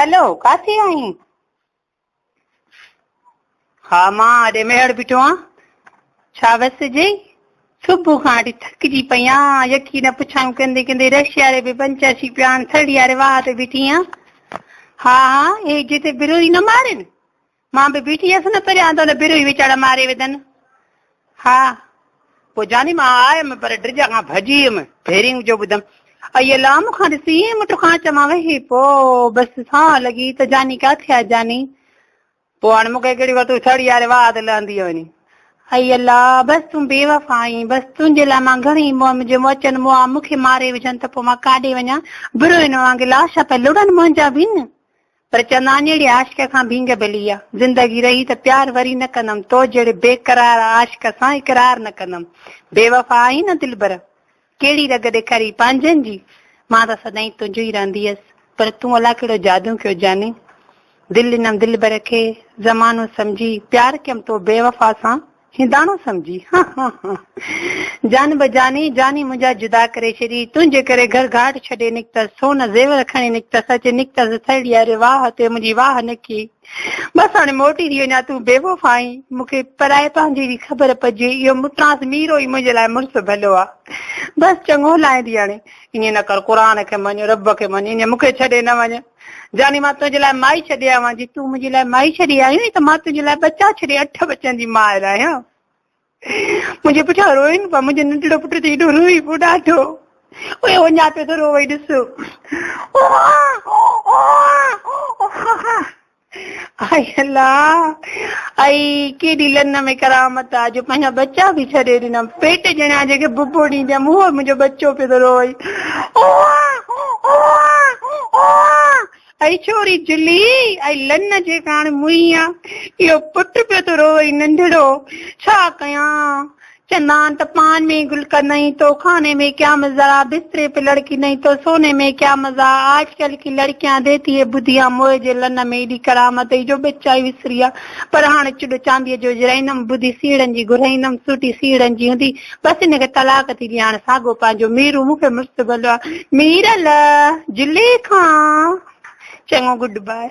Hello काथे आई? हाँ मां अॾे मेड़ बीठो आं। छा बस जी सुबुह खां वठी थकिजी पई आं। यकीन पुछां कंदे कंदे रशिया रे बि पंचासी पिया थड़ी वारे वाह ते बीठी आं। हा हा हे जिते बिरोई न मारनि मां बि बीठी हुयसि न परियां त बिरोई वीचारा मारे विधनि। हा पोइ जानी मां आयमि पर ड्रिज खां भॼी वियमि भेरिंग जो ॿुधमि अई अला मूंखां ॾिसी मुठ खां चवां वई पोइ बसि सां लॻी त जानी किथे आहे जानी। पोइ हाणे मूंखे कहिड़ी वरितो थड़ी वारे वाह ते लहंदी वञी। अई अला बसि तूं बेवफ़ा आहीं बसि तुंहिंजे लाइ मां घणी मुंहिंजे अचनि मुआ मूंखे मारे विझनि त पोइ मां काॾे वञा। बिरोई न वांगुरु लाश पिया लुड़नि मुंहिंजा बि न पर चवंदा अहिड़ी आशिक खां भींग भली आहे। ज़िंदगी रही त प्यार वरी न कंदमि तो जहिड़े बेकरार आशिक सां इक़रार न कंदमि। बेवफ़ा आहीं न दिलबर कहिड़ी रग ॾेखारी पंहिंजनि जी। मां त सदाईं तुंहिंजो ई रहंदी हुयसि पर तूं अलाए कहिड़ो जादू कयो जानी। दिलि ॾिनमि दिलबर खे ज़मानो सम्झी प्यार कयमि तो बेवफ़ा सां हिंदाणो सम्झी। जान बजानी जानी मुंहिंजा जुदा करे छॾी तुंहिंजे करे घर घाट छॾे निकितसि सोन ज़ेवर खणी निकितसि अचे निकितसि थड़ी अरे वाह ते मुंहिंजी वाह निकी। बसि हाणे मोटी थी वञा तूं बेवफ़ा आहीं मूंखे पराए पंहिंजी ख़बर पइजे इहो मुटांस मीरो ई मुंहिंजे लाइ मुड़ुसु भलो आहे। बसि चङो लाहींदी हाणे ईअं न कर क़ुर खे मञ रब खे मञ ईअं मूंखे छॾे न वञ। जानी मां तुंहिंजे लाइ माई छॾे आवां जी तूं मुंहिंजे लाइ माई छॾी आई त मां तुंहिंजे लाइ बचा छॾे 8 बचनि जी मां आहियां। मुंहिंजे पुठियां रोइनि पिया मुंहिंजो नंढड़ो पुटु त हेॾो रोई पियो ॾाढो उहे वञा पियो थो रोई ॾिसो। आई अल्लाह आई केॾी लन में करामत आहे जो पंहिंजा बच्चा बि छॾे ॾिनमि पेट ॼणा जेके बुबो ॾींदमि उहो मुंहिंजो बच्चो पियो थो रोई। ऐं छोरी जुली ऐं लन जे कारण मुई आहे इहो पुटु पियो थो रोई नंढड़ो छा कयां। चंदा त पान में गुल का नहीं तो खाने में क्या मजा बिस्तरे पे लड़की नहीं तो सोने में क्या मजा। आजकल की लड़कियां देती है बुधिया मोए जे लन में एॾी करामत जो बच्चा ई विसरी आहे पर हाणे चुॾ चांदीअ जो जराईंदमि बुधी सीड़नि जी घुराईंदमि सुठी सीड़नि जी हूंदी बसि हिनखे तलाक थी ॾियां हाणे साॻो पंहिंजो मीरू मूंखे मुड़ुसु भलो आहे मीरल जुली खां चङो गुड बाय।